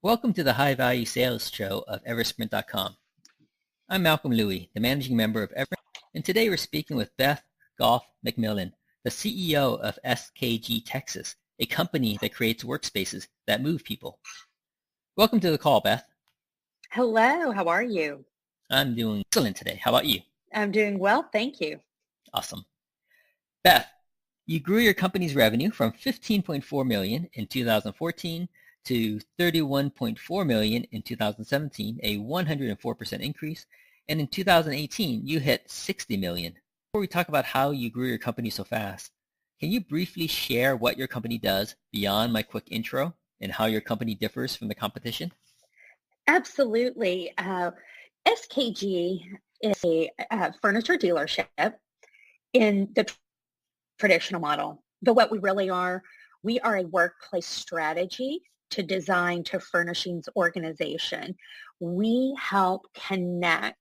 Welcome to the High Value Sales Show of Eversprint.com. I'm Malcolm Louie, the managing member of Eversprint, and today we're speaking with Beth Goff McMillan, the CEO of SKG Texas, a company that creates workspaces that move people. Welcome to the call, Beth. Hello, how are you? I'm doing excellent today. How about you? I'm doing well, thank you. Awesome. Beth, you grew your company's revenue from $15.4 million in 2014 to $31.4 million in 2017, a 104% increase, and in 2018 you hit $60 million. Before we talk about how you grew your company so fast, can you briefly share what your company does beyond my quick intro and how your company differs from the competition? Absolutely. SKG is a furniture dealership in the traditional model. But what we really are, we are a workplace strategy to design to furnishings organization. We help connect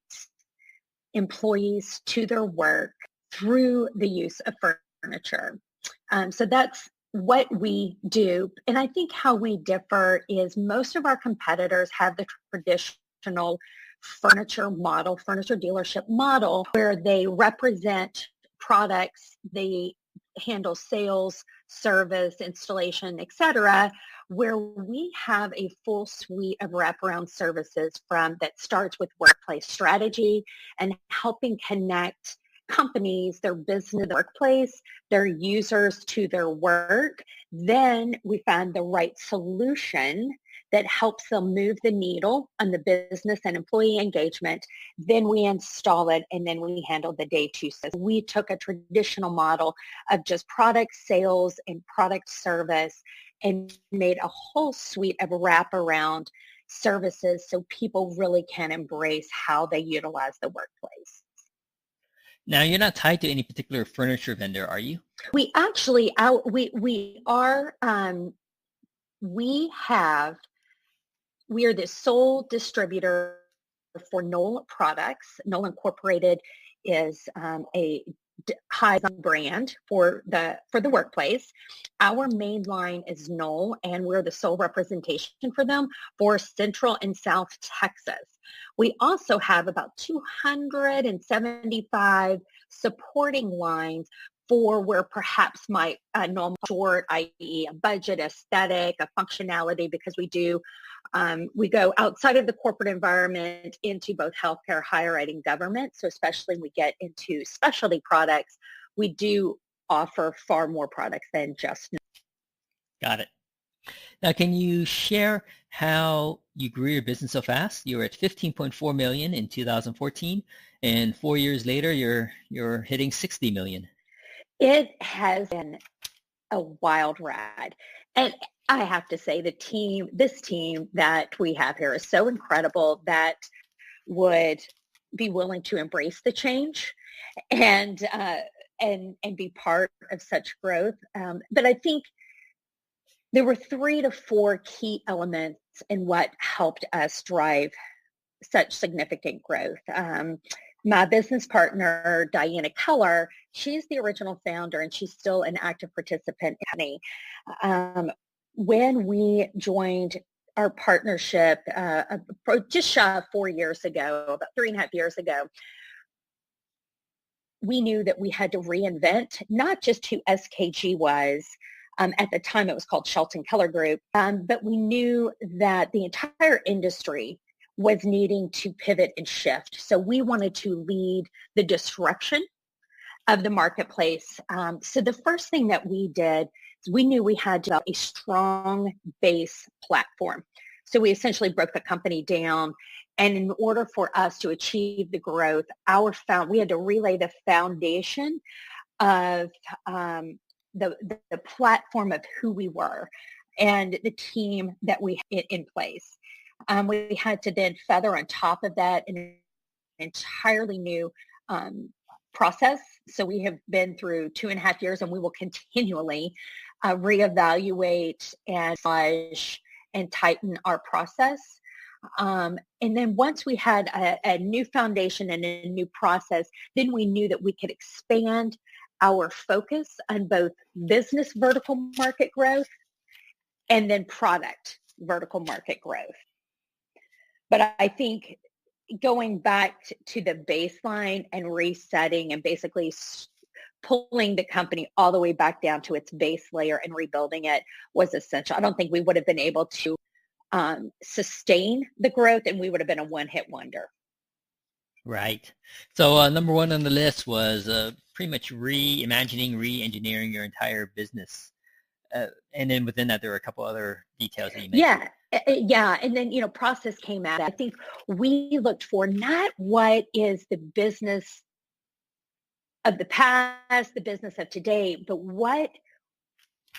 employees to their work through the use of furniture. So that's what we do. And I think how we differ is most of our competitors have the traditional furniture model, furniture dealership model, where they represent products, they handle sales, service, installation, etc., where we have a full suite of wraparound services that starts with workplace strategy and helping connect companies, their business, their workplace, their users to their work. Then we find the right solution that helps them move the needle on the business and employee engagement. Then we install it, and then we handle the day two. So we took a traditional model of just product sales and product service and made a whole suite of wraparound services so people really can embrace how they utilize the workplace. Now, you're not tied to any particular furniture vendor, are you? We actually, we are the sole distributor for Knoll products. Knoll Incorporated is a high brand for the workplace. Our main line is Knoll, and we're the sole representation for them for Central and South Texas. We also have about 275 supporting lines for where perhaps my normal short, i.e. a budget, aesthetic, a functionality, because we go outside of the corporate environment into both healthcare, higher ed, and government. So especially when we get into specialty products, we do offer far more products than just. Got it. Now, can you share how you grew your business so fast? You were at $15.4 million in 2014, and 4 years later, you're hitting $60 million. It has been a wild ride. And I have to say this team that we have here is so incredible that would be willing to embrace the change and be part of such growth. But I think there were 3 to 4 key elements in what helped us drive such significant growth. My business partner, Diana Keller, she's the original founder, and she's still an active participant in me. When we joined our partnership just shy of 4 years ago, about 3.5 years ago, we knew that we had to reinvent not just who SKG was. At the time, it was called Shelton Keller Group, but we knew that the entire industry was needing to pivot and shift. So we wanted to lead the disruption of the marketplace. So the first thing that we did is we knew we had to have a strong base platform. So we essentially broke the company down. And in order for us to achieve the growth, we had to relay the foundation of the platform of who we were and the team that we had in place. We had to then feather on top of that an entirely new process. So we have been through 2.5 years, and we will continually reevaluate and tighten our process. And then once we had a new foundation and a new process, then we knew that we could expand our focus on both business vertical market growth and then product vertical market growth. But I think going back to the baseline and resetting and basically pulling the company all the way back down to its base layer and rebuilding it was essential. I don't think we would have been able to sustain the growth, and we would have been a one-hit wonder. Right. So number one on the list was pretty much reimagining, re-engineering your entire business. And then within that, there were a couple other details that you mentioned. Yeah. And then, process came out. I think we looked for not what is the business of the past, the business of today, but what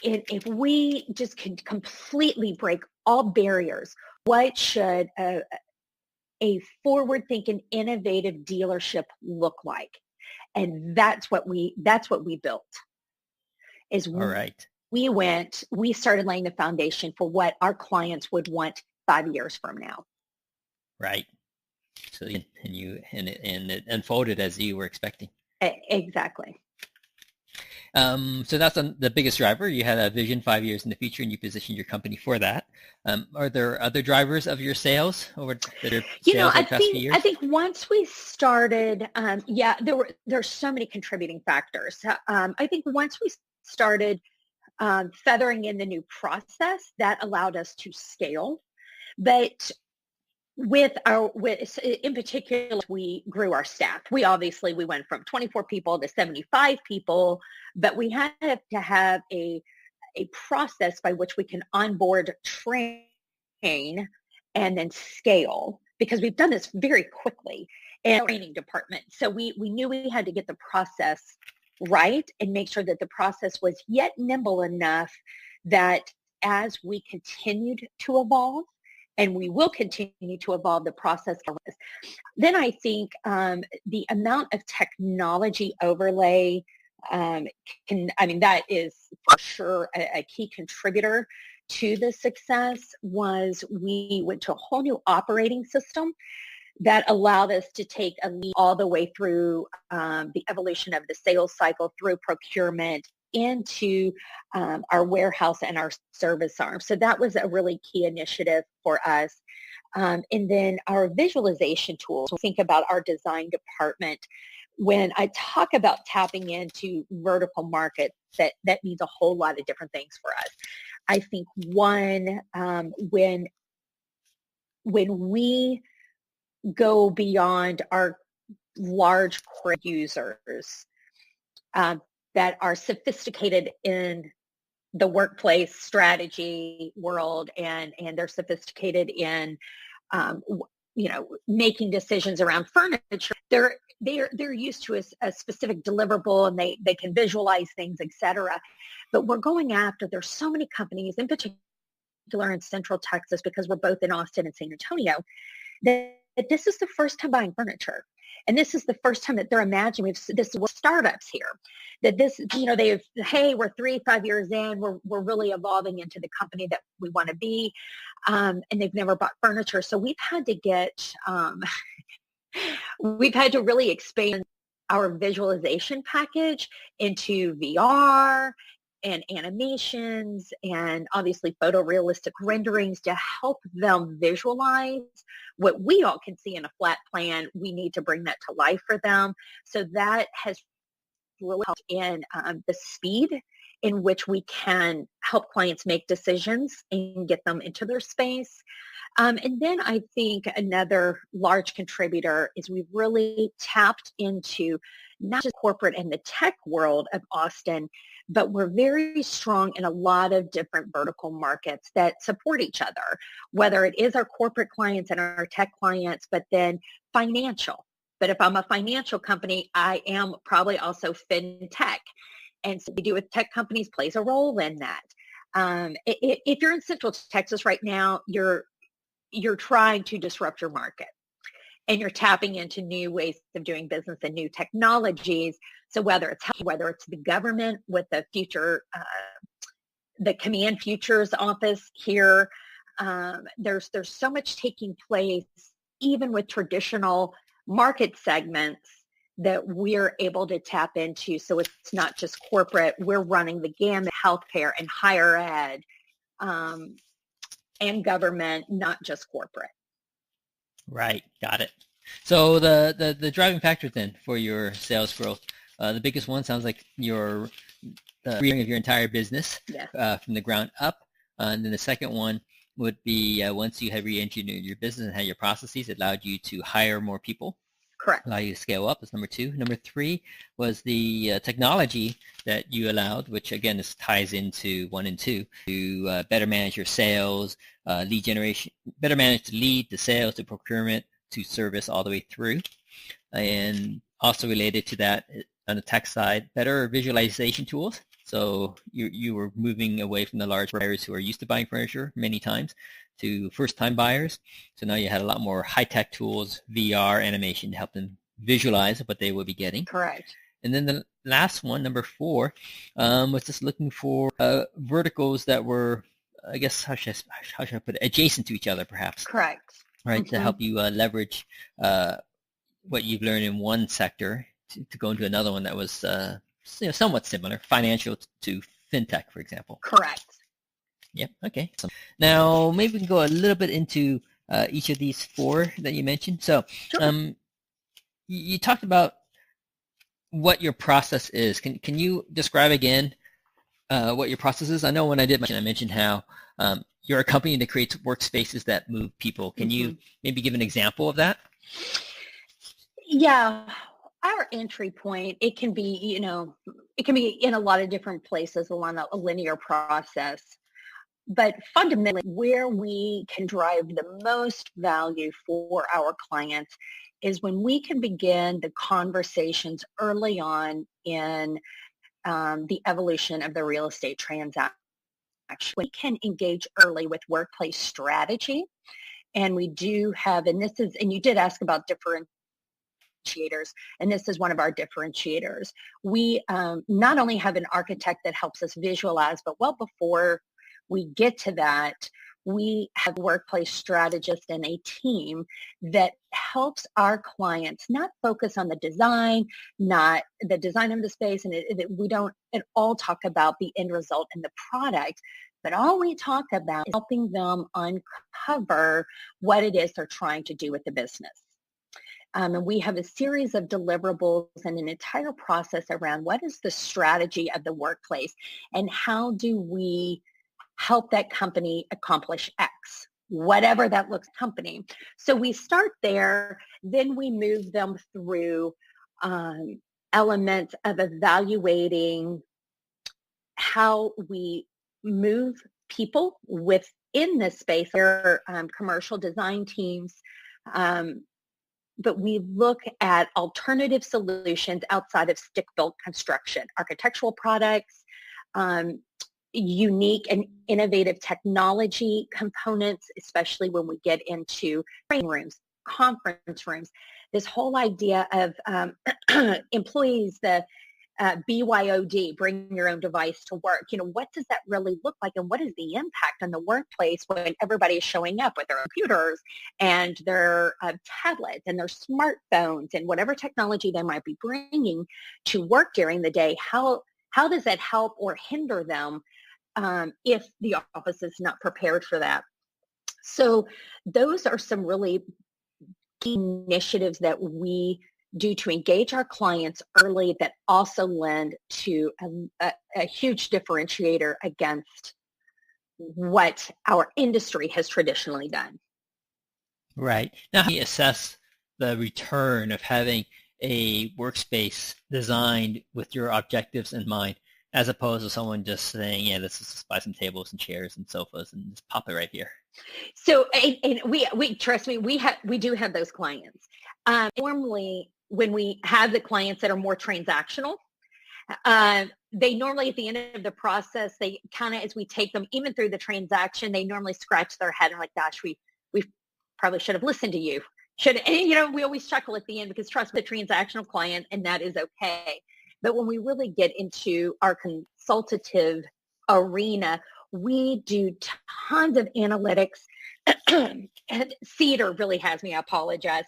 if we just could completely break all barriers, what should a forward-thinking, innovative dealership look like? And that's what we built. All right. We started laying the foundation for what our clients would want 5 years from now. Right. So and it unfolded as you were expecting. Exactly. So that's the biggest driver. You had a vision 5 years in the future, and you positioned your company for that. Are there other drivers of your sales over that are sales over the past few years? I think once we started, there's so many contributing factors. I think once we started feathering in the new process, that allowed us to scale. But in particular, we grew our staff. We went from 24 people to 75 people, but we had to have a process by which we can onboard, train, and then scale, because we've done this very quickly in our training department. So we knew we had to get the process right and make sure that the process was yet nimble enough that as we continued to evolve, and we will continue to evolve the process. Then I think the amount of technology overlay that is for sure a key contributor to the success. Was we went to a whole new operating system that allowed us to take a lead all the way through the evolution of the sales cycle, through procurement, into our warehouse and our service arm. So that was a really key initiative for us. And then our visualization tools. Think about our design department. When I talk about tapping into vertical markets, that means a whole lot of different things for us. I think one, when we go beyond our large core users that are sophisticated in the workplace strategy world, and they're sophisticated in making decisions around furniture. They're used to a specific deliverable, and they can visualize things, etc. But we're going after, there's so many companies, in particular in Central Texas, because we're both in Austin and San Antonio, that this is the first time buying furniture. And this is the first time that they're imagining we're startups here. That this, we're 3-5 years in, we're really evolving into the company that we want to be, and they've never bought furniture. So we've had to really expand our visualization package into VR and animations, and obviously photorealistic renderings to help them visualize what we all can see in a flat plan. We need to bring that to life for them. So that has really helped in the speed in which we can help clients make decisions and get them into their space. And then I think another large contributor is we've really tapped into not just corporate and the tech world of Austin, but we're very strong in a lot of different vertical markets that support each other, whether it is our corporate clients and our tech clients, but then financial. But if I'm a financial company, I am probably also fintech. And so we do with tech companies plays a role in that. If you're in Central Texas right now, you're trying to disrupt your market, and you're tapping into new ways of doing business and new technologies. So whether it's the government with the Command Futures office here, there's so much taking place, even with traditional market segments, that we're able to tap into. So it's not just corporate. We're running the gamut, healthcare and higher ed, and government, not just corporate. Right. Got it. So the driving factor then for your sales growth, the biggest one sounds like your rearing of your entire business from the ground up. And then the second one would be once you have re-engineered your business and had your processes, it allowed you to hire more people. Correct. Allow you to scale up. That's number two. Number three was the technology that you allowed, which again, this ties into 1 and 2, to better manage your sales, lead generation, better manage the lead, the sales, the procurement, to service all the way through. And also related to that on the tech side, better visualization tools. So you were moving away from the large buyers who are used to buying furniture many times to first-time buyers. So now you had a lot more high-tech tools, VR, animation to help them visualize what they will be getting. Correct. And then the last one, number 4, was just looking for verticals that were, I guess, how should I put it, adjacent to each other, perhaps. Correct. Right, to help you leverage what you've learned in one sector to go into another one that was somewhat similar, financial to fintech, for example. Correct. Yep. Okay. So now maybe we can go a little bit into each of these 4 that you mentioned. So sure. You talked about what your process is. Can you describe again what your process is? I know when I did mention, I mentioned how you're a company that creates workspaces that move people. Can you maybe give an example of that? Yeah. Our entry point, it can be, it can be in a lot of different places along a linear process. But fundamentally, where we can drive the most value for our clients is when we can begin the conversations early on in the evolution of the real estate transaction. We can engage early with workplace strategy. And we do have, and you did ask about differentiators, and this is one of our differentiators. We not only have an architect that helps us visualize, but well before we get to that, we have a workplace strategist and a team that helps our clients not focus on the design, not the design of the space, and we don't at all talk about the end result and the product, but all we talk about is helping them uncover what it is they're trying to do with the business. And we have a series of deliverables and an entire process around what is the strategy of the workplace and how do we help that company accomplish X, whatever that looks like company. So we start there, then we move them through elements of evaluating how we move people within this space. There are commercial design teams, but we look at alternative solutions outside of stick-built construction, architectural products, unique and innovative technology components, especially when we get into training rooms, conference rooms, this whole idea of employees, the BYOD, bring your own device to work. What does that really look like and what is the impact on the workplace when everybody is showing up with their computers and their tablets and their smartphones and whatever technology they might be bringing to work during the day? How does that help or hinder them if the office is not prepared for that? So those are some really key initiatives that we do to engage our clients early that also lend to a huge differentiator against what our industry has traditionally done. Right. Now, how do you assess the return of having a workspace designed with your objectives in mind, as opposed to someone just saying, yeah, let's just buy some tables and chairs and sofas and just pop it right here? So, and we trust me, we do have those clients. Normally, when we have the clients that are more transactional, they normally at the end of the process, they kind of, as we take them even through the transaction, they normally scratch their head and like, gosh, we probably should have listened to you. And, we always chuckle at the end because trust the transactional client, and that is okay. But when we really get into our consultative arena, we do tons of analytics. And Cedar really has me, I apologize.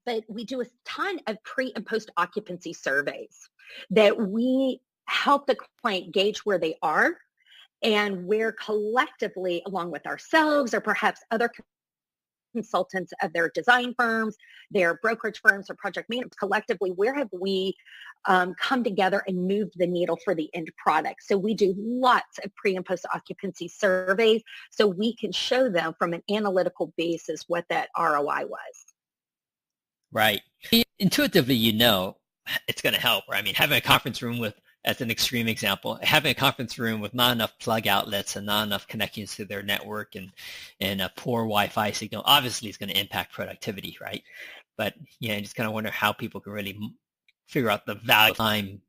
But we do a ton of pre and post occupancy surveys that we help the client gauge where they are And we're collectively, along with ourselves or perhaps other consultants of their design firms, their brokerage firms, or project managers, collectively, where have we come together and moved the needle for the end product? So we do lots of pre and post occupancy surveys so we can show them from an analytical basis what that ROI was. Right. Intuitively, it's going to help. Right? I mean, having a conference room with, as an extreme example, having a conference room with not enough plug outlets and not enough connections to their network and a poor Wi-Fi signal obviously is going to impact productivity, right? But I just kind of wonder how people can really figure out the value of time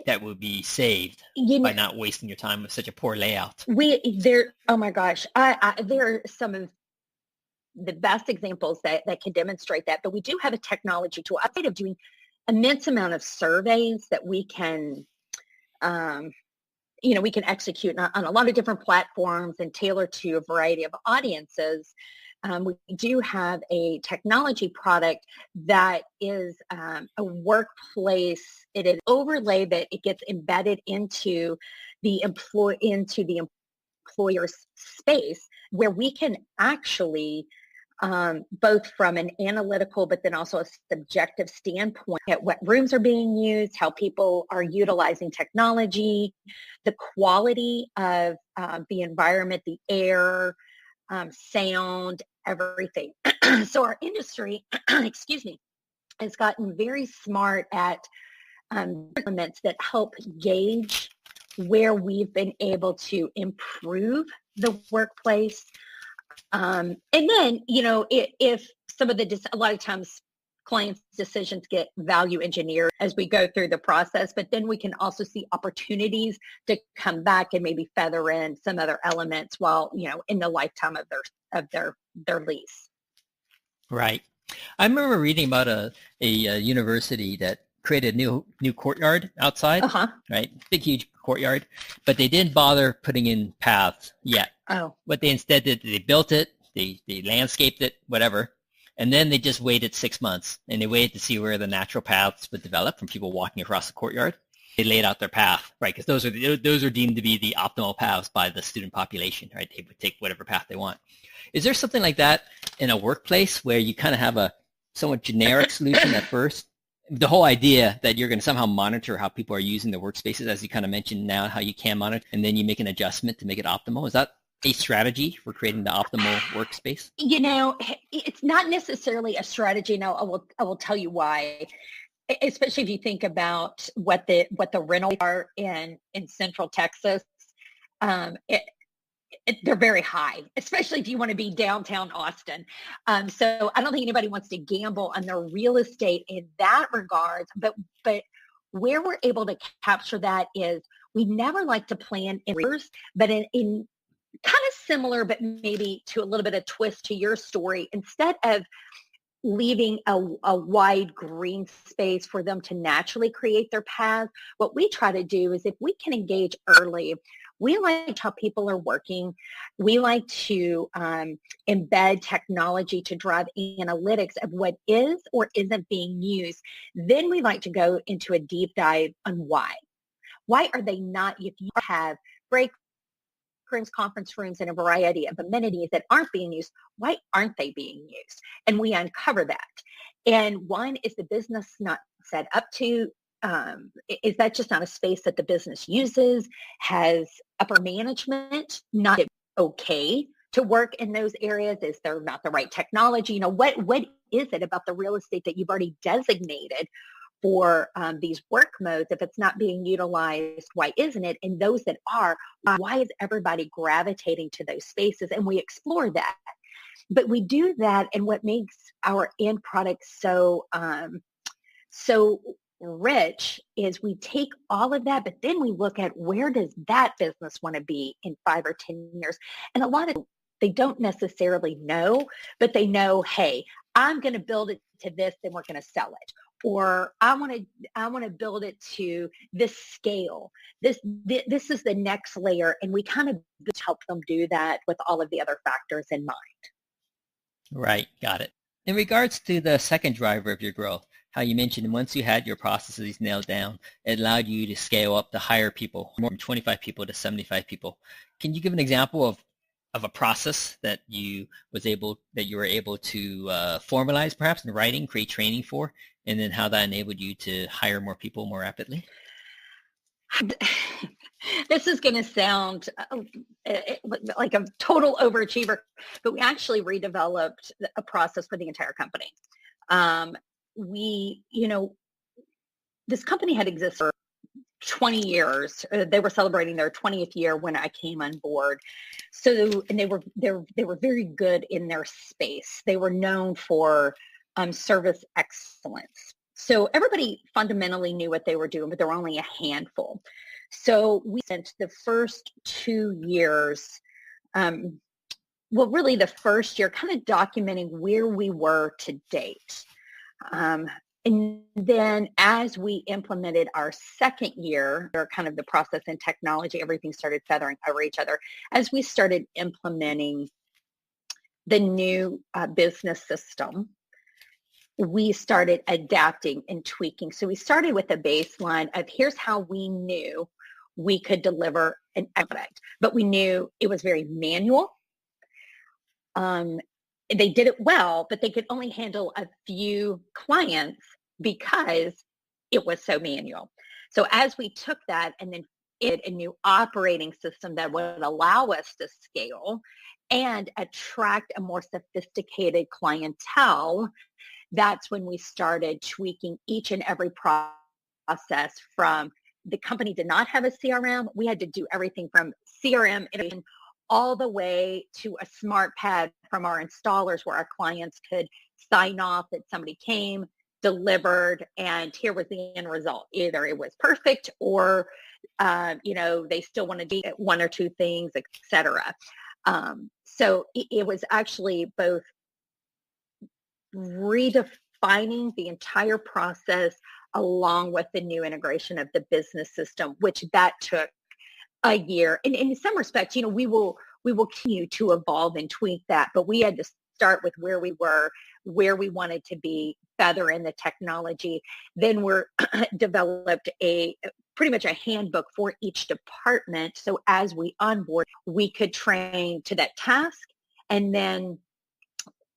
that would be saved by not wasting your time with such a poor layout. Oh my gosh, there are some of the best examples that can demonstrate that. But we do have a technology tool outside of doing immense amount of surveys that we can we can execute on a lot of different platforms and tailor to a variety of audiences. We do have a technology product that is a workplace. It is overlay that it gets embedded into the employer's space, where we can actually both from an analytical but then also a subjective standpoint at what rooms are being used, how people are utilizing technology, the quality of the environment, the air, sound, everything. So our industry, excuse me, has gotten very smart at elements that help gauge where we've been able to improve the workplace. And then, if some of a lot of times clients' decisions get value engineered as we go through the process, but then we can also see opportunities to come back and maybe feather in some other elements while, in the lifetime of their lease. Right. I remember reading about a university that created a new courtyard outside, right? Big, huge courtyard, but they didn't bother putting in paths yet. Oh. What they instead did, they built it, they landscaped it, whatever, and then they just waited 6 months, and they waited to see where the natural paths would develop from people walking across the courtyard. They laid out their path, right? Because those are deemed to be the optimal paths by the student population, right? They would take whatever path they want. Is there something like that in a workplace where you kind of have a somewhat generic solution at first? The whole idea that you're going to somehow monitor how people are using the workspaces, as you kind of mentioned now, how you can monitor, and then you make an adjustment to make it optimal. Is that a strategy for creating the optimal workspace? It's not necessarily a strategy. Now, I will tell you why. Especially if you think about what the rentals are in Central Texas, they're very high, especially if you want to be downtown Austin. So I don't think anybody wants to gamble on their real estate in that regard. But where we're able to capture that is we never like to plan in reverse, but in kind of similar, but maybe to a little bit of twist to your story, instead of leaving a wide green space for them to naturally create their path, what we try to do is if we can engage early, we like how people are working. We like to embed technology to drive analytics of what is or isn't being used. Then we like to go into a deep dive on why. Why are they not, if you have break rooms, conference rooms, and a variety of amenities that aren't being used, why aren't they being used? And we uncover that. And one, is the business not set up to, is that just not a space that the business uses? Has upper management not okay to work in those areas? Is there not the right technology? What is it about the real estate that you've already designated for these work modes? If it's not being utilized, why isn't it? And those that are, why is everybody gravitating to those spaces? And we explore that. But we do that, and what makes our end product so rich is we take all of that, but then we look at where does that business want to be in 5 or 10 years? And a lot of they don't necessarily know, but they know, hey, I'm going to build it to this, then we're going to sell it. Or I want to build it to this scale. This is the next layer, and we kind of help them do that with all of the other factors in mind. Right, got it. In regards to the second driver of your growth, how you mentioned once you had your processes nailed down, it allowed you to scale up to hire people, more than 25 people to 75 people. Can you give an example of a process that you were able to formalize perhaps in writing, create training for, and then how that enabled you to hire more people more rapidly? This is going to sound like a total overachiever, but we actually redeveloped a process for the entire company. This company had existed for 20 years. They were celebrating their 20th year when I came on board. So, and they were very good in their space. They were known for service excellence. So everybody fundamentally knew what they were doing, but there were only a handful. So we spent the first 2 years, really the first year, kind of documenting where we were to date. And then as we implemented our second year, or kind of the process and technology, everything started feathering over each other. As we started implementing the new business system, we started adapting and tweaking. So we started with a baseline of here's how we knew we could deliver an product, but we knew it was very manual. They did it well, but they could only handle a few clients because it was so manual. So as we took that and then a new operating system that would allow us to scale and attract a more sophisticated clientele, that's when we started tweaking each and every process. From the company did not have a CRM. We had to do everything from CRM innovation all the way to a smart pad from our installers where our clients could sign off that somebody came, delivered, and here was the end result. Either it was perfect or, they still want to do one or two things, etc. So it was actually both redefining the entire process along with the new integration of the business system, which that took a year. And in some respects, we will continue to evolve and tweak that, but we had to start with where we were, where we wanted to be, feather in the technology. Then we're developed pretty much a handbook for each department. So as we onboard, we could train to that task, and then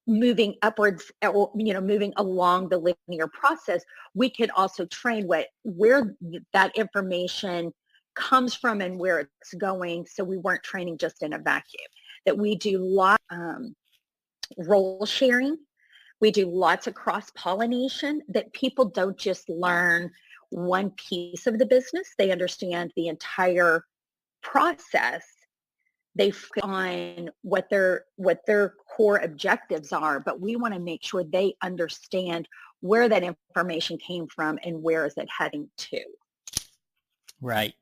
moving upwards, moving along the linear process, we could also train where that information comes from and where it's going. So we weren't training just in a vacuum. That we do lots role sharing. We do lots of cross-pollination, that people don't just learn one piece of the business. They understand the entire process. They focus on what their core objectives are, but we want to make sure they understand where that information came from and where is it heading to. Right.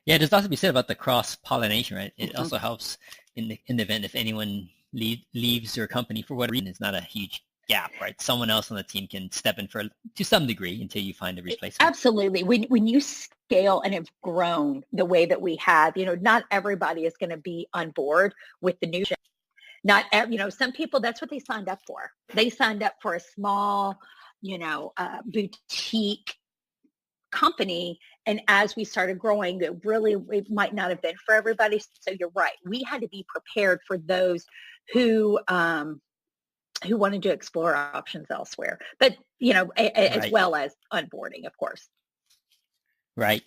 Yeah, there's lots to be said about the cross-pollination, right? It also helps in the event if anyone leaves your company for whatever reason. It's not a huge gap, right? Someone else on the team can step in to some degree until you find a replacement. Absolutely. When you scale and have grown the way that we have, not everybody is going to be on board with the new. Not, some people, that's what they signed up for. They signed up for a small, boutique company. And as we started growing, it might not have been for everybody. So you're right. We had to be prepared for those who wanted to explore options elsewhere, but, as well as onboarding, of course. Right.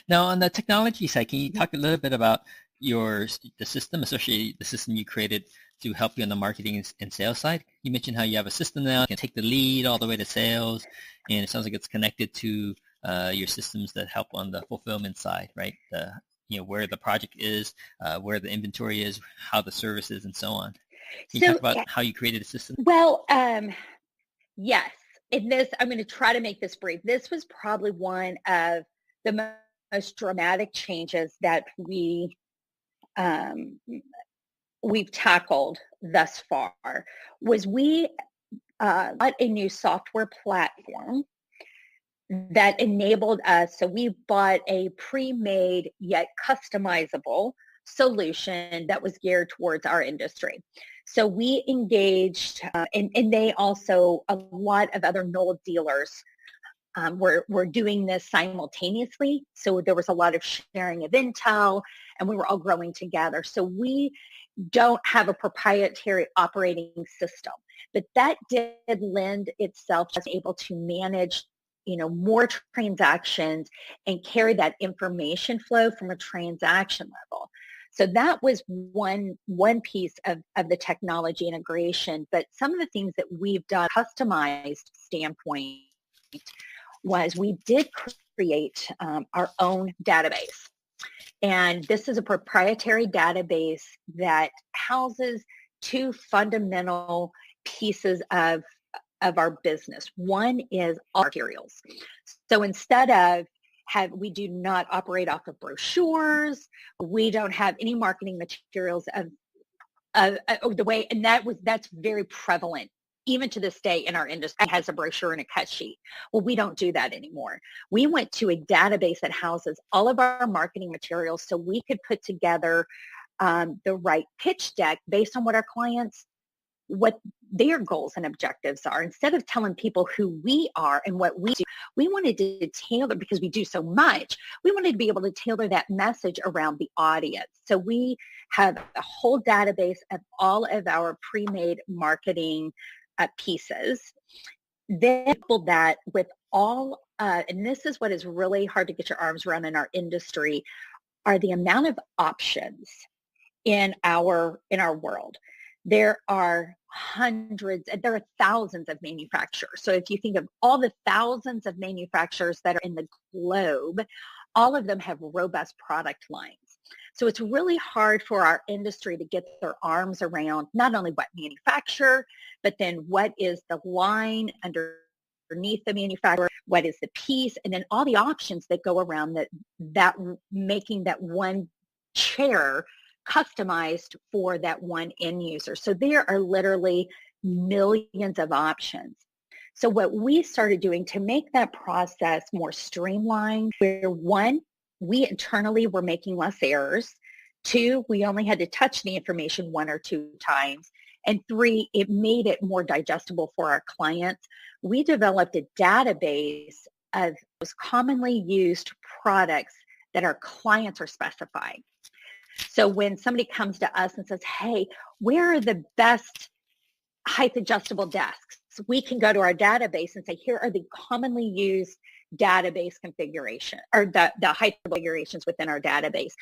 Now, on the technology side, can you talk a little bit about the system, especially the system you created to help you on the marketing and sales side? You mentioned how you have a system now, you can take the lead all the way to sales, and it sounds like it's connected to your systems that help on the fulfillment side, right? Where the project is, where the inventory is, how the service is, and so on. Can you talk about how you created a system? Well, yes. In this, I'm going to try to make this brief. This was probably one of the most dramatic changes that we've tackled thus far. Was we bought a new software platform that enabled us. So we bought a pre-made yet customizable solution that was geared towards our industry. So we engaged, and they also, a lot of other Knoll dealers were doing this simultaneously. So there was a lot of sharing of intel, and we were all growing together. So we don't have a proprietary operating system, but that did lend itself to able to manage more transactions and carry that information flow from a transaction level. So that was one piece of the technology integration. But some of the things that we've done customized standpoint was we did create our own database. And this is a proprietary database that houses two fundamental pieces of our business. One is all materials. So instead of we do not operate off of brochures. We don't have any marketing materials of the way, and that's very prevalent even to this day in our industry. It has a brochure and a cut sheet. Well, we don't do that anymore. We went to a database that houses all of our marketing materials so we could put together the right pitch deck based on what their goals and objectives are. Instead of telling people who we are and what we do, we wanted to tailor, because we do so much, we wanted to be able to tailor that message around the audience. So we have a whole database of all of our pre-made marketing pieces. Then couple that with all, and this is what is really hard to get your arms around in our industry, are the amount of options in our world. There are there are thousands of manufacturers. So if you think of all the thousands of manufacturers that are in the globe, all of them have robust product lines. So it's really hard for our industry to get their arms around not only what manufacturer, but then what is the line underneath the manufacturer, what is the piece, and then all the options that go around that making that one chair customized for that one end user. So there are literally millions of options. So what we started doing to make that process more streamlined, where one, we internally were making less errors. Two, we only had to touch the information one or two times. And three, it made it more digestible for our clients. We developed a database of most commonly used products that our clients are specifying. So when somebody comes to us and says, hey, where are the best height adjustable desks? We can go to our database and say, here are the commonly used database configuration, or the height configurations within our database.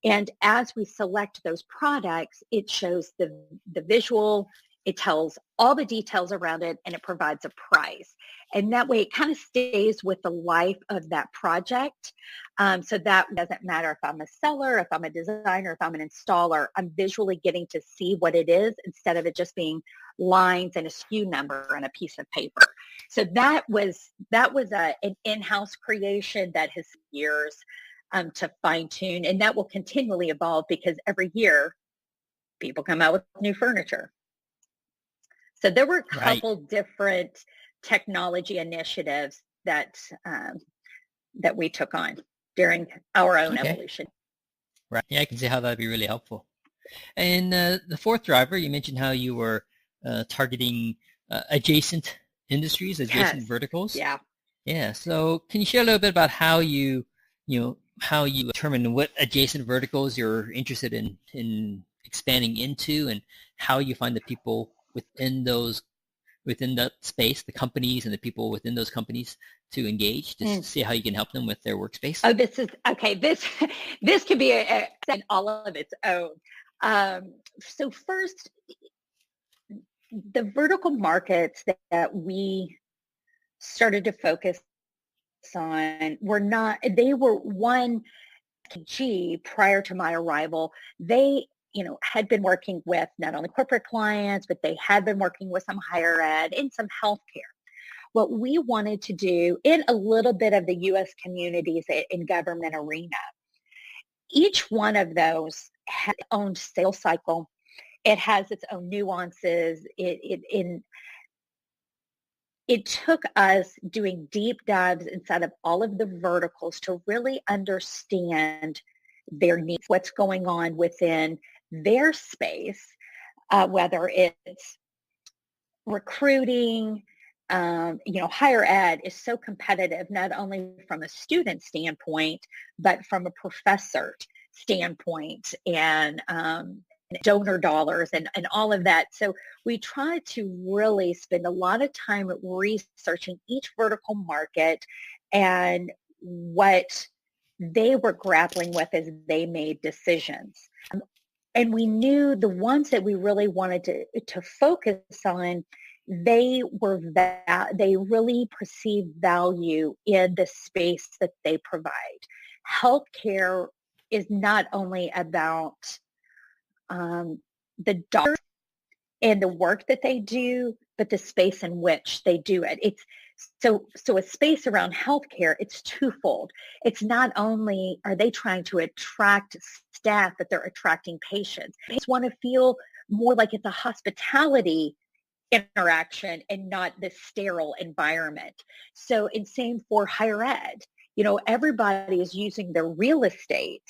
And as we select those products, it shows the visual, it tells all the details around it, and it provides a price. And that way it kind of stays with the life of that project. So that doesn't matter if I'm a seller, if I'm a designer, if I'm an installer, I'm visually getting to see what it is instead of it just being lines and a SKU number on a piece of paper. So that was an in-house creation that has years to fine tune, and that will continually evolve because every year people come out with new furniture. So there were a couple different technology initiatives that we took on during our own evolution. Right. Yeah, I can see how that'd be really helpful. And the fourth driver, you mentioned how you were targeting adjacent industries, adjacent verticals. Yeah. Yeah. So can you share a little bit about how you determine what adjacent verticals you're interested in expanding into, and how you find the people within that space, the companies and the people within those companies to engage to see how you can help them with their workspace? Oh, this is okay. This could be all of its own. So first, the vertical markets that we started to focus on they were one SKG prior to my arrival. They had been working with not only corporate clients, but they had been working with some higher ed and some healthcare. What we wanted to do in a little bit of the U.S. communities in government arena, each one of those has its own sales cycle. It has its own nuances. It took us doing deep dives inside of all of the verticals to really understand their needs, what's going on within their space, whether it's recruiting, higher ed is so competitive, not only from a student standpoint, but from a professor standpoint and donor dollars and all of that. So we try to really spend a lot of time researching each vertical market and what they were grappling with as they made decisions. And we knew the ones that we really wanted to focus on, they really perceive value in the space that they provide. Healthcare is not only about the doctors and the work that they do, but the space in which they do it. It's so a space around healthcare, it's twofold. It's not only are they trying to attract staff, but they're attracting patients. They just want to feel more like it's a hospitality interaction and not the sterile environment. So, and same for higher ed. Everybody is using their real estate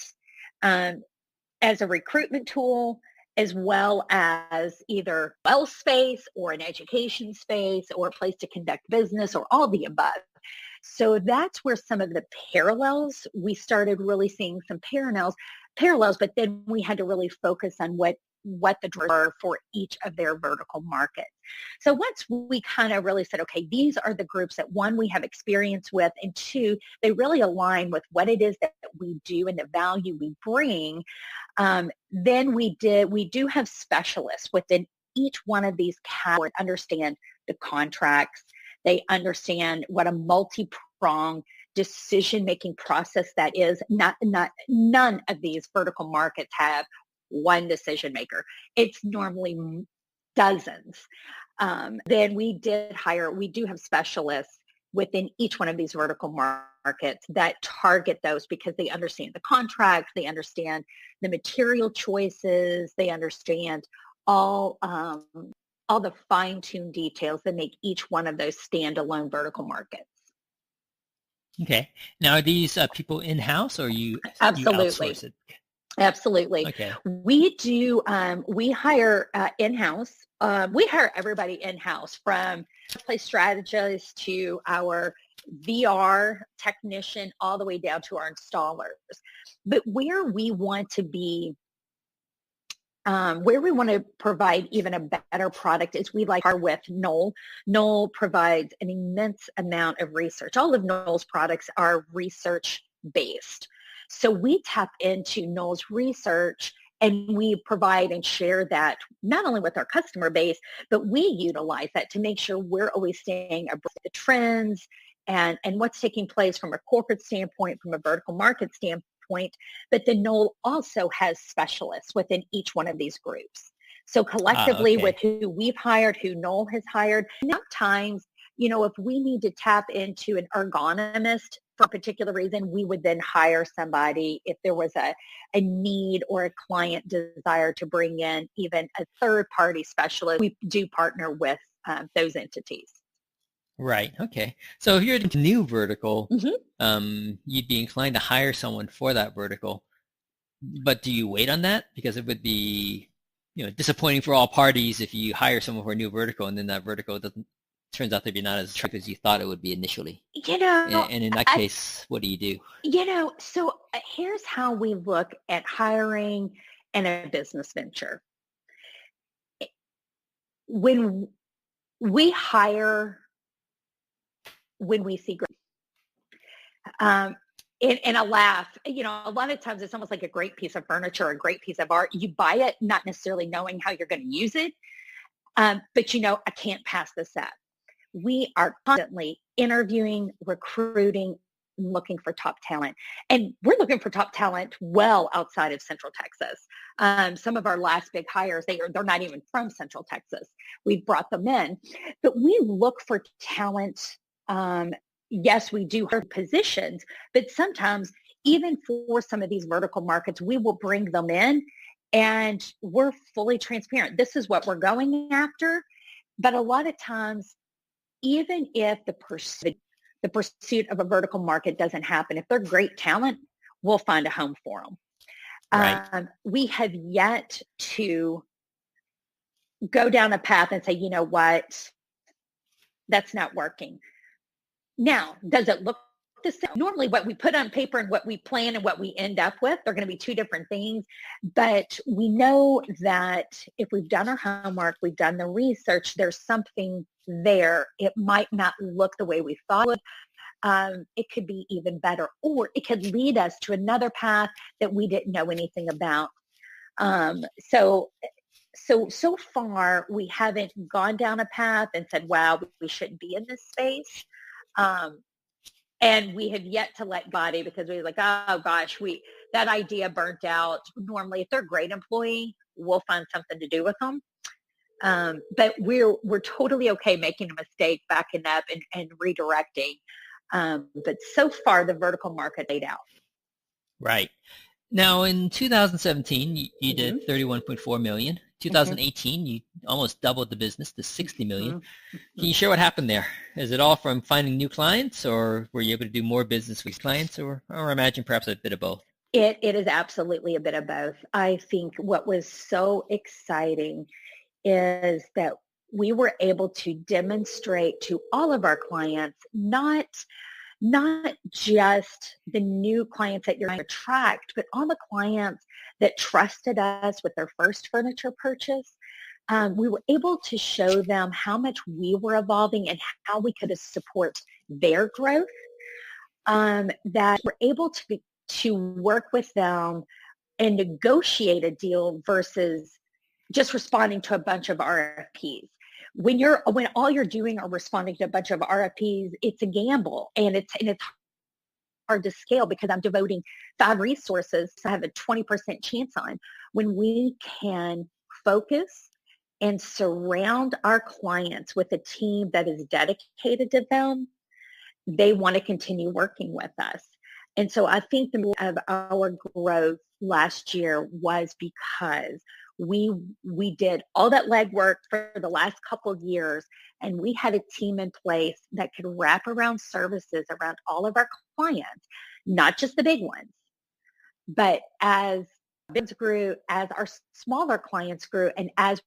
as a recruitment tool, as well as either well space or an education space or a place to conduct business or all the above. So that's where some of the parallels, we started really seeing some parallels, but then we had to really focus on what the drivers were for each of their vertical markets. So once we kind of really said, okay, these are the groups that, one, we have experience with, and two, they really align with what it is that we do and the value we bring, then we do have specialists within each one of these categories, understand the contracts. They understand what a multi-pronged decision-making process that is. None of these vertical markets have one decision maker. It's normally dozens. Then we do have specialists within each one of these vertical markets that target those because they understand the contract, they understand the material choices, they understand all the fine-tuned details that make each one of those standalone vertical markets. Okay. Now, are these people in-house or you Absolutely. outsource it? Absolutely. Okay. We do, we hire in-house. We hire everybody in-house, from workplace strategists to our VR technician, all the way down to our installers. But where we want to be, where we want to provide even a better product is we like our with Knoll. Knoll provides an immense amount of research. All of Knoll's products are research-based. So we tap into Knoll's research and we provide and share that not only with our customer base, but we utilize that to make sure we're always staying abreast of the trends and what's taking place from a corporate standpoint, from a vertical market standpoint. But then Knoll also has specialists within each one of these groups. So collectively with who we've hired, who Knoll has hired, sometimes, if we need to tap into an ergonomist for a particular reason, we would then hire somebody if there was a need or a client desire to bring in even a third-party specialist. We do partner with those entities. Right. Okay. So if you're a new vertical, you'd be inclined to hire someone for that vertical. But do you wait on that? Because it would be, disappointing for all parties if you hire someone for a new vertical and then that vertical turns out to be not as attractive as you thought it would be initially. And in that case, what do you do? So here's how we look at hiring and a business venture. When we hire, when we see growth, and I laugh, a lot of times it's almost like a great piece of furniture, a great piece of art. You buy it not necessarily knowing how you're going to use it, but I can't pass this up. We are constantly interviewing, recruiting, looking for top talent. And we're looking for top talent well outside of Central Texas. Some of our last big hires, they're not even from Central Texas. We've brought them in. But we look for talent. Yes, we do hire positions, but sometimes even for some of these vertical markets, we will bring them in and we're fully transparent. This is what we're going after. But a lot of times, even if the pursuit of a vertical market doesn't happen, if they're great talent, we'll find a home for them. Right. We have yet to go down a path and say, you know what, that's not working. Now, does it look the same? Normally what we put on paper and what we plan and what we end up with are going to be two different things. But we know that if we've done our homework, we've done the research, there's something there. It might not look the way we thought it would. It could be even better, or it could lead us to another path that we didn't know anything about. So far, we haven't gone down a path and said, wow, we shouldn't be in this space. And we have yet to let body, because we were like, oh gosh, that idea burnt out. Normally, if they're a great employee, we'll find something to do with them. But we're totally okay making a mistake, backing up and redirecting. But so far, the vertical market laid out. Right. Now, in 2017, you did $31.4 million. 2018, you almost doubled the business to $60 million. Can you share what happened there? Is it all from finding new clients, or were you able to do more business with clients, or I imagine perhaps a bit of both? It is absolutely a bit of both. I think what was so exciting is that we were able to demonstrate to all of our clients, not just the new clients that you're going to attract, but all the clients that trusted us with their first furniture purchase. We were able to show them how much we were evolving and how we could support their growth, that we're able to work with them and negotiate a deal versus just responding to a bunch of RFPs. When all you're doing are responding to a bunch of RFPs, it's a gamble, and it's hard to scale, because I'm devoting 5 resources to have a 20% chance on. When we can focus and surround our clients with a team that is dedicated to them, they want to continue working with us. And so I think the of our growth last year was because we did all that legwork for the last couple of years, and we had a team in place that could wrap around services around all of our clients, not just the big ones. But as business grew, as our smaller clients grew, and as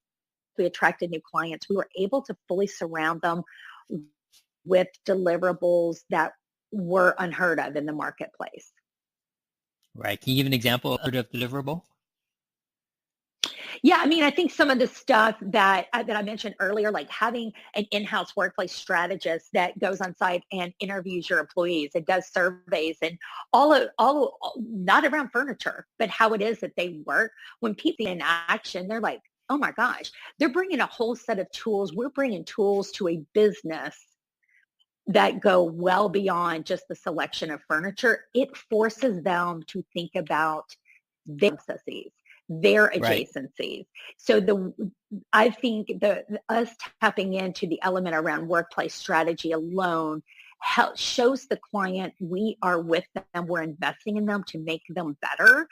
we attracted new clients, we were able to fully surround them with deliverables that were unheard of in the marketplace. Right. Can you give an example of deliverable? Yeah, I mean, I think some of the stuff that I mentioned earlier, like having an in-house workplace strategist that goes on site and interviews your employees and does surveys and all not around furniture, but how it is that they work. When people in action, they're like, oh my gosh, they're bringing a whole set of tools. We're bringing tools to a business that go well beyond just the selection of furniture. It forces them to think about their processes, their adjacencies. Right. So I think us tapping into the element around workplace strategy alone shows the client we are with them, we're investing in them to make them better.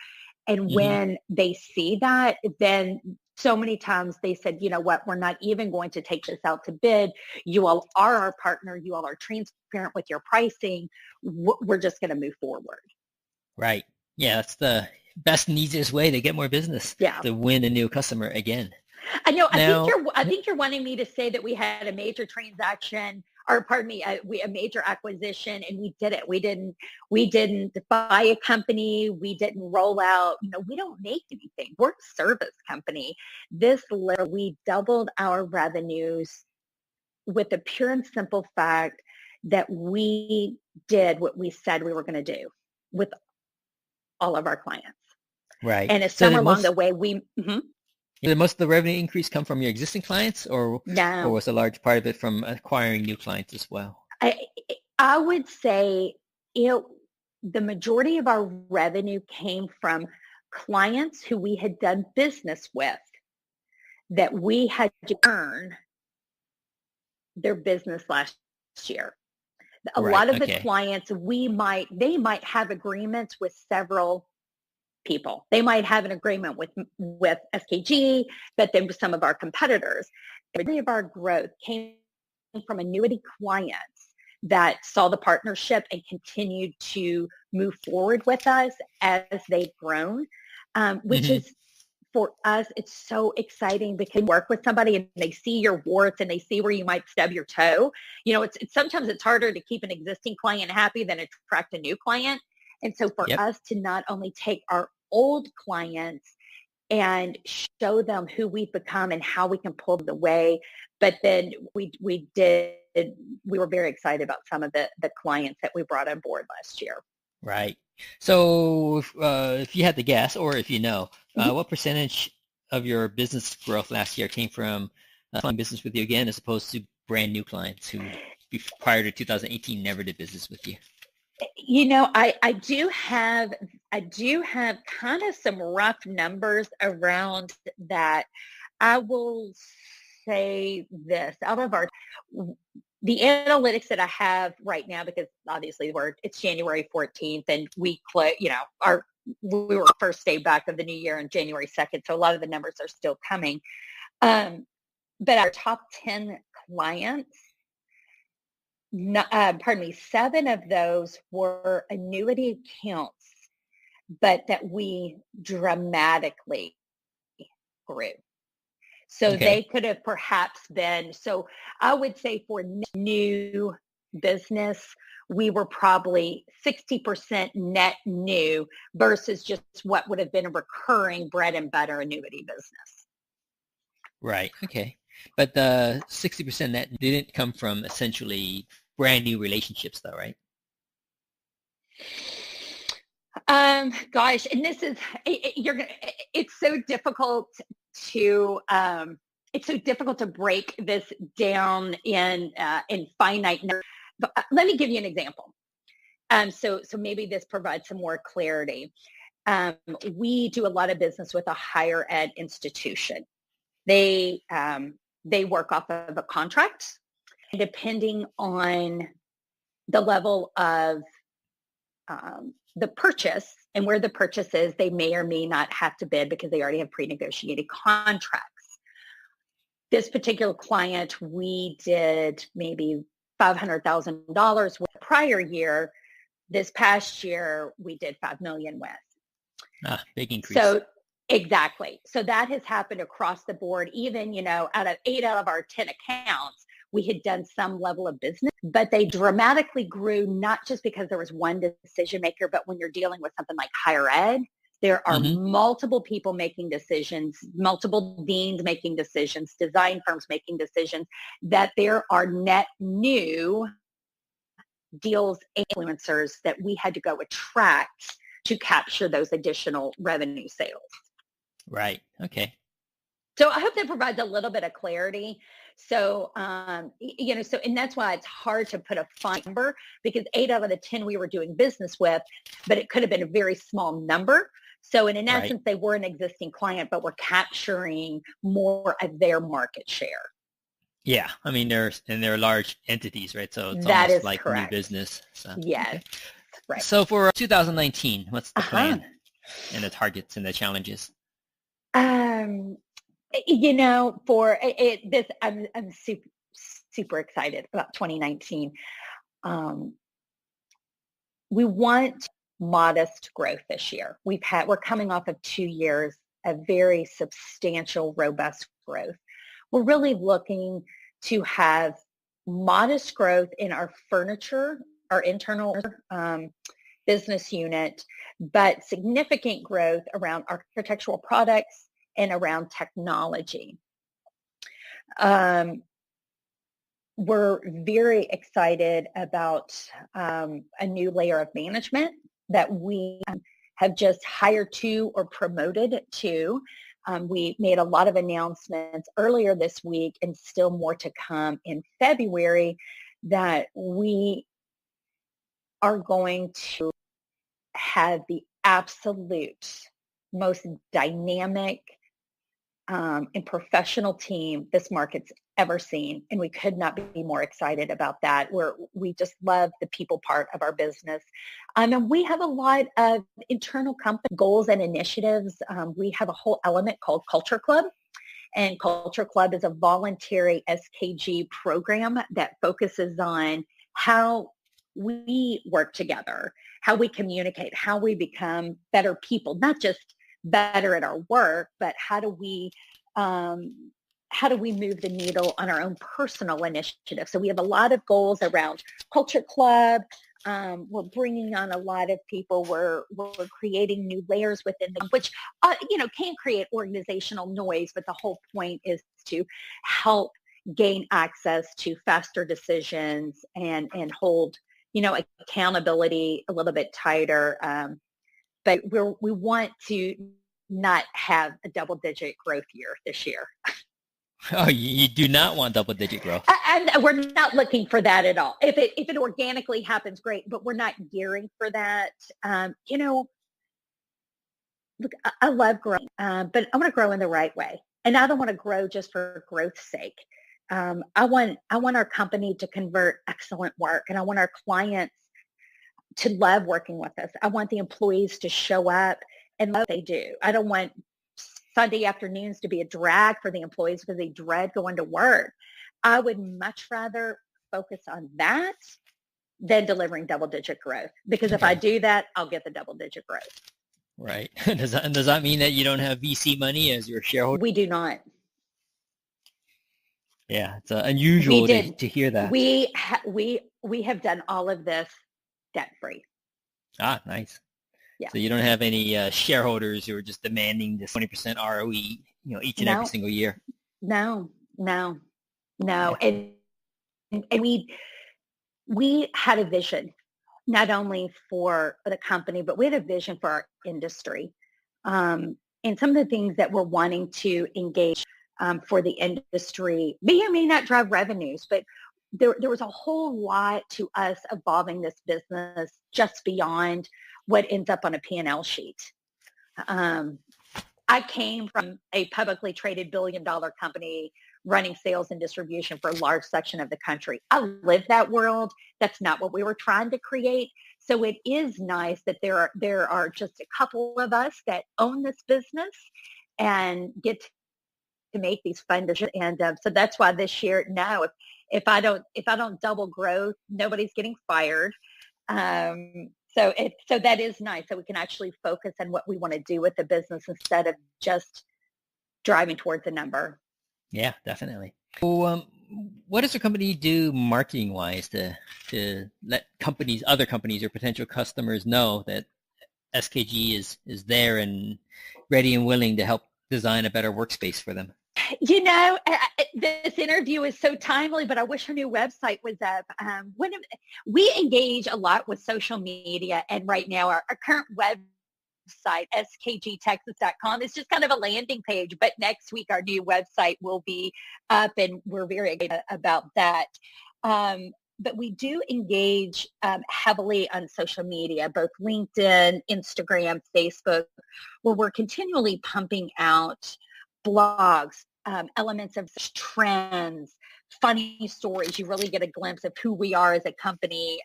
And when they see that, then so many times they said, you know what, we're not even going to take this out to bid. You all are our partner. You all are transparent with your pricing. We're just going to move forward. Right. Yeah, that's the best and easiest way to get more business. Yeah. To win a new customer again. I know. I think you're wanting me to say that we had a major transaction, or pardon me, a major acquisition, and we did it. We didn't buy a company. We didn't roll out. We don't make anything. We're a service company. We doubled our revenues with the pure and simple fact that we did what we said we were going to do with all of our clients. Right. And somewhere along the way, Did most of the revenue increase come from your existing clients, or was a large part of it from acquiring new clients as well? I would say the majority of our revenue came from clients who we had done business with, that we had to earn their business last year. A lot of the clients, they might have agreements with several people. They might have an agreement with SKG, but then with some of our competitors. Many of our growth came from annuity clients that saw the partnership and continued to move forward with us as they've grown, which is for us, it's so exciting because you work with somebody and they see your warts and they see where you might stub your toe. It's sometimes it's harder to keep an existing client happy than attract a new client. And so for us to not only take our old clients and show them who we've become and how we can pull them away, but then we were very excited about some of the clients that we brought on board last year. Right. So if you had to guess, or if you know, what percentage of your business growth last year came from doing business with you again, as opposed to brand new clients who prior to 2018 never did business with you? I do have kind of some rough numbers around that. I will say this: out of the analytics that I have right now, because obviously it's January 14th and we were first day back of the new year on January 2nd. So a lot of the numbers are still coming. But our top 10 clients, 7 of those were annuity accounts, but that we dramatically grew. So they could have perhaps been, so I would say for new business, we were probably 60% net new versus just what would have been a recurring bread and butter annuity business. Right. Okay. But the 60% net didn't come from essentially brand new relationships though, right? Gosh, and this is, it's so difficult to break this down in finite numbers. But let me give you an example. So maybe this provides some more clarity. We do a lot of business with a higher ed institution. They work off of a contract, depending on the level of the purchase and where the purchase is, they may or may not have to bid because they already have pre-negotiated contracts. This particular client, we did maybe $500,000 with the prior year. This past year, we did $5 million with. Big increase. So exactly. So that has happened across the board. Even, out of 8 out of our 10 accounts, we had done some level of business, but they dramatically grew, not just because there was one decision maker, but when you're dealing with something like higher ed, there are multiple people making decisions, multiple deans making decisions, design firms making decisions, that there are net new deals, influencers that we had to go attract to capture those additional revenue sales. Right. Okay. So I hope that provides a little bit of clarity. So, and that's why it's hard to put a fine number, because 8 out of the 10 we were doing business with, but it could have been a very small number. So in essence, they were an existing client, but we're capturing more of their market share. Yeah. I mean, they're large entities, right? So it's that almost like correct. New business. So, yes. Okay. Right. So for 2019, what's the plan and the targets and the challenges? For this, I'm super excited about 2019. We want modest growth this year. We're coming off of 2 years of very substantial, robust growth. We're really looking to have modest growth in our furniture, our internal business unit, but significant growth around architectural products and around technology. We're very excited about a new layer of management that we have just hired to or promoted to. We made a lot of announcements earlier this week, and still more to come in February, that we are going to have the absolute most dynamic and professional team this market's ever seen. And we could not be more excited about that. We just love the people part of our business. And we have a lot of internal company goals and initiatives. We have a whole element called Culture Club. And Culture Club is a voluntary SKG program that focuses on how we work together, how we communicate, how we become better people, not just better at our work, but how do we move the needle on our own personal initiative? So we have a lot of goals around Culture Club. We're bringing on a lot of people. We're creating new layers within them, which, can create organizational noise. But the whole point is to help gain access to faster decisions and hold, accountability a little bit tighter. But we want to not have a double-digit growth year this year. Oh, you do not want double-digit growth. And we're not looking for that at all. If it organically happens, great, but we're not gearing for that. Look, I love growing, but I want to grow in the right way. And I don't want to grow just for growth's sake. I want our company to convert excellent work, and I want our clients to love working with us. I want the employees to show up and love what they do. I don't want Sunday afternoons to be a drag for the employees because they dread going to work. I would much rather focus on that than delivering double-digit growth, because if I do that, I'll get the double-digit growth. Right. Does that mean that you don't have VC money as your shareholder? We do not. Yeah, it's unusual to hear that. We have done all of this debt-free. Ah, nice. Yeah. So you don't have any shareholders who are just demanding this 20% ROE, each and every single year. No. And we had a vision, not only for the company, but we had a vision for our industry. And some of the things that we're wanting to engage for the industry may or may not drive revenues, but there was a whole lot to us evolving this business just beyond what ends up on a P&L sheet. I came from a publicly traded billion-dollar company running sales and distribution for a large section of the country. I lived that world. That's not what we were trying to create. So it is nice that there are just a couple of us that own this business and get to make these fun decisions. And so that's why this year, no, if I don't double growth, nobody's getting fired. So that is nice. So we can actually focus on what we want to do with the business instead of just driving towards the number. Yeah, definitely. So, what does the company do marketing-wise to let other companies or potential customers know that SKG is there and ready and willing to help design a better workspace for them? This interview is so timely, but I wish our new website was up. We engage a lot with social media, and right now our current website, skgtexas.com, is just kind of a landing page, but next week our new website will be up, and we're very excited about that. But we do engage heavily on social media, both LinkedIn, Instagram, Facebook, where we're continually pumping out blogs, elements of trends, funny stories. You really get a glimpse of who we are as a company.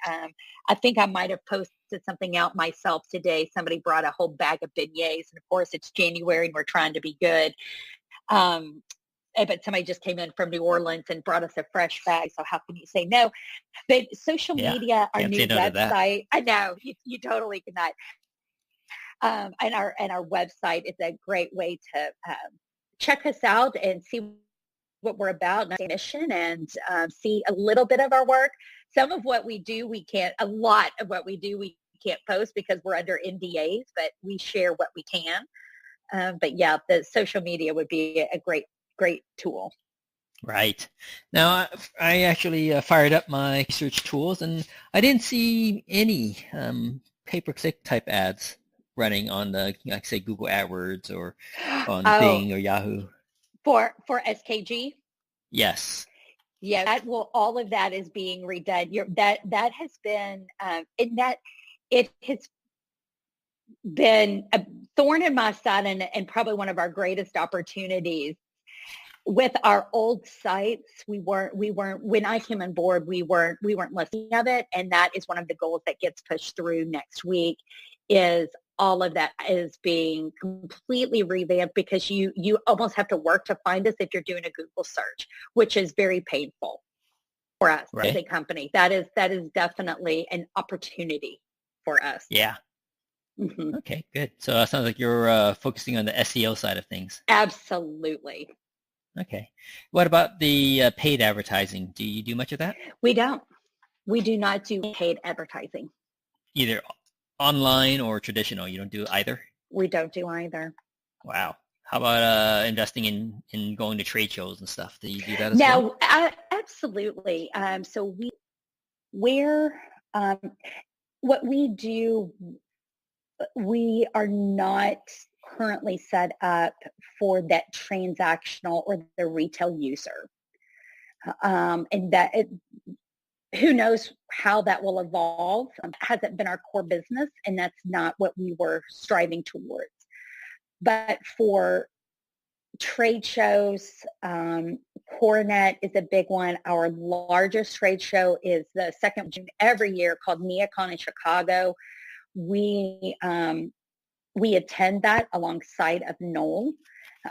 I think I might have posted something out myself today. Somebody brought a whole bag of beignets, and of course it's January and we're trying to be good. But somebody just came in from New Orleans and brought us a fresh bag, so how can you say no? But social media, our new website, I know, you totally cannot. And our website is a great way to check us out and see what we're about, and our mission, and see a little bit of our work. Some of what we do, a lot of what we do, we can't post because we're under NDAs, but we share what we can. But yeah, the social media would be a great tool. Right. Now, I actually fired up my research tools, and I didn't see any pay-per-click type ads running on the, like, say, Google AdWords or on Bing or Yahoo. For SKG? Yes. Yeah, all of that is being redone. That has been, it has been a thorn in my side, and probably one of our greatest opportunities. With our old sites, we weren't, when I came on board, we weren't listening of it. And that is one of the goals that gets pushed through next week, is all of that is being completely revamped, because you almost have to work to find us if you're doing a Google search, which is very painful for us as a company. That is definitely an opportunity for us. Yeah. Mhm. Okay, good. So it sounds like you're focusing on the SEO side of things. Absolutely. Okay. What about the paid advertising? Do you do much of that? We don't. We do not do paid advertising. Either online or traditional? You don't do either? We don't do either. Wow. How about investing in going to trade shows and stuff? Do you do that as well? Now, absolutely. So we're, um, what we do, we are not currently set up for that transactional or the retail user. And that who knows how that will evolve. Hasn't been our core business, and that's not what we were striving towards. But for trade shows, Coronet is a big one. Our largest trade show is the second June every year called NeoCon in Chicago. We attend that alongside of Knoll.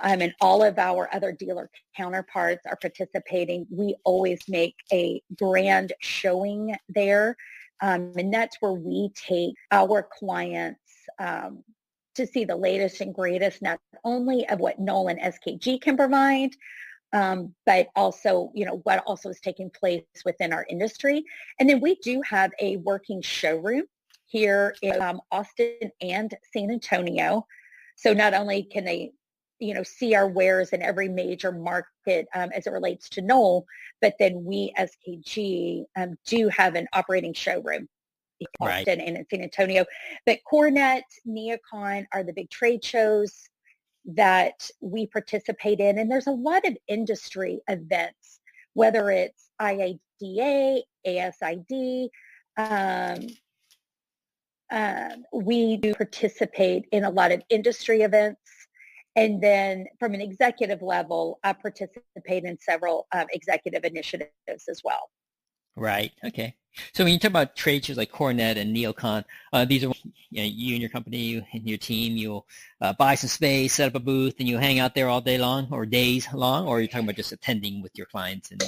And all of our other dealer counterparts are participating. We always make a grand showing there. And that's where we take our clients to see the latest and greatest, not only of what Knoll and SKG can provide, but also, what also is taking place within our industry. And then we do have a working showroom here in Austin and San Antonio. So not only can they, see our wares in every major market as it relates to Knoll, but then we, SKG, do have an operating showroom in Right. Austin and in San Antonio. But Coronet, NeoCon are the big trade shows that we participate in. And there's a lot of industry events, whether it's IADA, ASID. We do participate in a lot of industry events. And then from an executive level, I participate in several executive initiatives as well. Right. Okay. So when you talk about trade shows like Coronet and NeoCon, these are you and your company and your team, you'll buy some space, set up a booth, and you hang out there all day long or days long, or are you talking about just attending with your clients and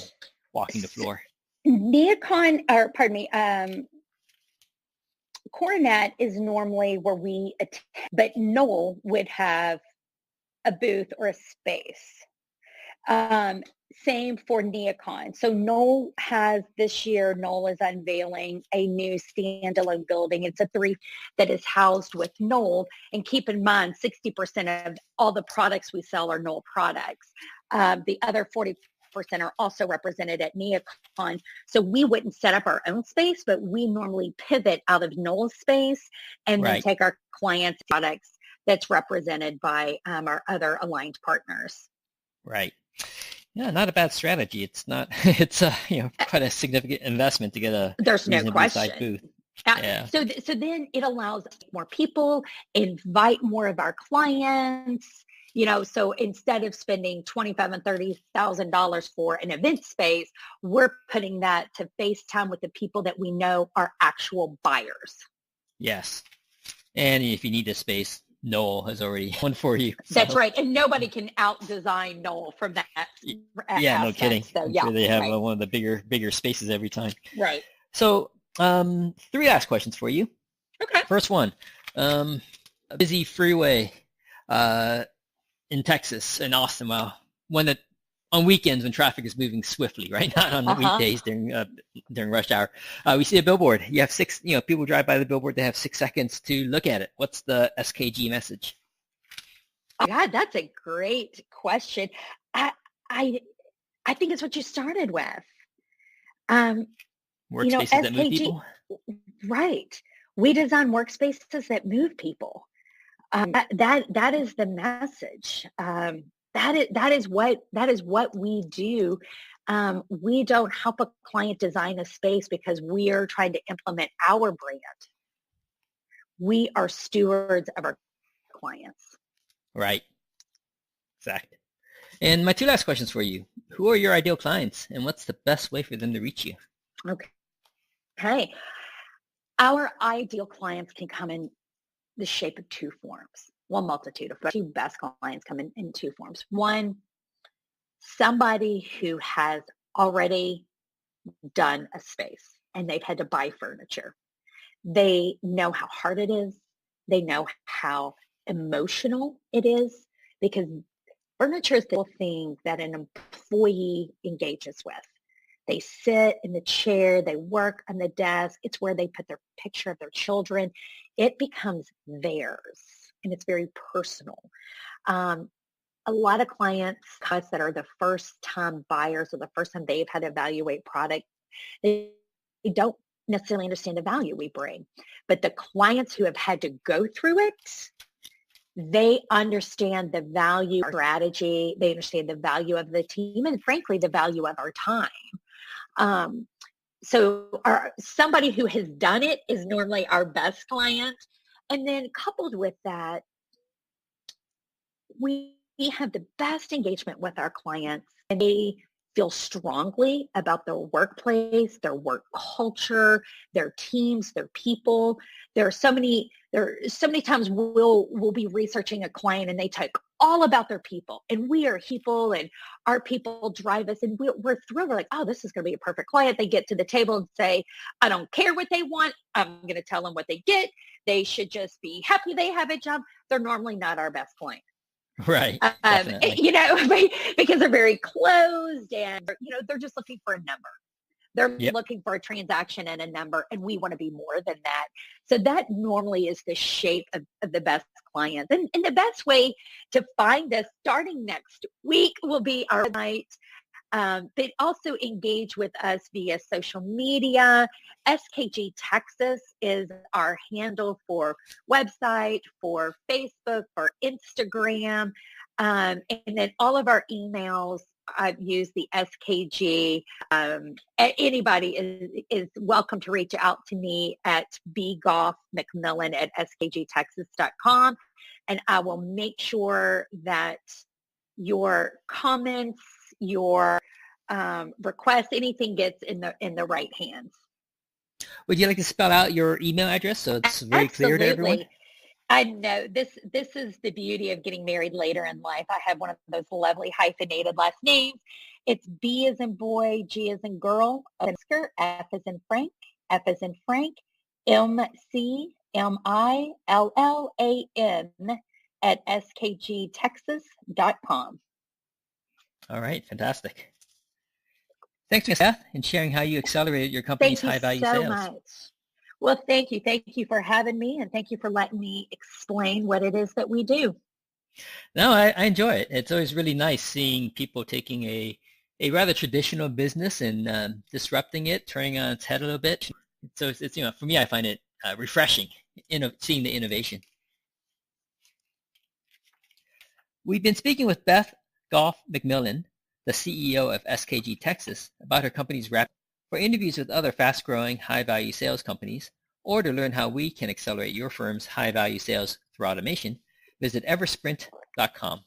walking the floor? NeoCon, or pardon me, Coronet is normally where we attend, but Knoll would have a booth or a space. Same for NeoCon. So Knoll is unveiling a new standalone building. It's a 3 that is housed with Knoll. And keep in mind, 60% of all the products we sell are Knoll products. The other 40% are also represented at NeoCon. So we wouldn't set up our own space, but we normally pivot out of Knoll's space and then take our clients' products that's represented by our other aligned partners. Right. Yeah, not a bad strategy. It's not. It's quite a significant investment to get a There's no question sized booth. Yeah. So then it allows more people, invite more of our clients. So instead of spending $25,000 and $30,000 for an event space, we're putting that to FaceTime with the people that we know are actual buyers. Yes. And if you need a space, Knoll has already one for you. So. That's right. And nobody can out-design Knoll from that. Yeah, no kidding. So, I'm sure they have one of the bigger spaces every time. Right. So 3 last questions for you. Okay. First one, a busy freeway in Texas, in Austin. Well, one that on weekends when traffic is moving swiftly, right? Not on weekdays during rush hour. We see a billboard. You have people drive by the billboard. They have 6 seconds to look at it. What's the SKG message? Oh, God, that's a great question. I think it's what you started with. Workspaces SKG, that move people. Right. We design workspaces that move people. That is the message. That is what we do. We don't help a client design a space because we are trying to implement our brand. We are stewards of our clients. Right. Exactly. And my 2 last questions for you. Who are your ideal clients and what's the best way for them to reach you? Okay. Our ideal clients can come in the shape of 2 forms. One multitude of 2 best clients come in 2 forms. One, somebody who has already done a space and they've had to buy furniture. They know how hard it is. They know how emotional it is, because furniture is the thing that an employee engages with. They sit in the chair, they work on the desk. It's where they put their picture of their children. It becomes theirs, and it's very personal. A lot of clients that are the first time buyers, or the first time they've had to evaluate product, they don't necessarily understand the value we bring. But the clients who have had to go through it, they understand the value of our strategy. They understand the value of the team, and frankly, the value of our time. So somebody who has done it is normally our best client. And then coupled with that, we have the best engagement with our clients, and they feel strongly about their workplace, their work culture, their teams, their people. There are so many times we'll be researching a client and they talk all about their people, and we are people, and our people drive us, and we're thrilled. We're like, oh, this is going to be a perfect client. They get to the table and say, I don't care what they want. I'm going to tell them what they get. They should just be happy they have a job. They're normally not our best client. Right. Because they're very closed, and, they're just looking for a number. They're looking for a transaction and a number, and we want to be more than that. So that normally is the shape of the best clients. And the best way to find us starting next week will be our night. But also engage with us via social media. SKG Texas is our handle for website, for Facebook, for Instagram. And then all of our emails, I've used the SKG. Anybody is welcome to reach out to me at bgoffmcmillan@skgtexas.com. And I will make sure that your comments, your request, anything gets in the right hands. Would you like to spell out your email address so it's very clear to everyone? I know this is the beauty of getting married later in life. I have one of those lovely hyphenated last names. It's B as in boy, G as in girl, Oscar, F as in Frank, McMillan at skgtexas.com. All right, fantastic. Thanks, Ms. Beth, in sharing how you accelerated your company's high-value sales. Thank you so much. Well, thank you. Thank you for having me, and thank you for letting me explain what it is that we do. No, I enjoy it. It's always really nice seeing people taking a rather traditional business and disrupting it, turning on its head a little bit. So it's for me, I find it refreshing, seeing the innovation. We've been speaking with Beth Goff McMillan, the CEO of SKG Texas, about her company's rapid. For interviews with other fast-growing, high-value sales companies, or to learn how we can accelerate your firm's high-value sales through automation, visit eversprint.com.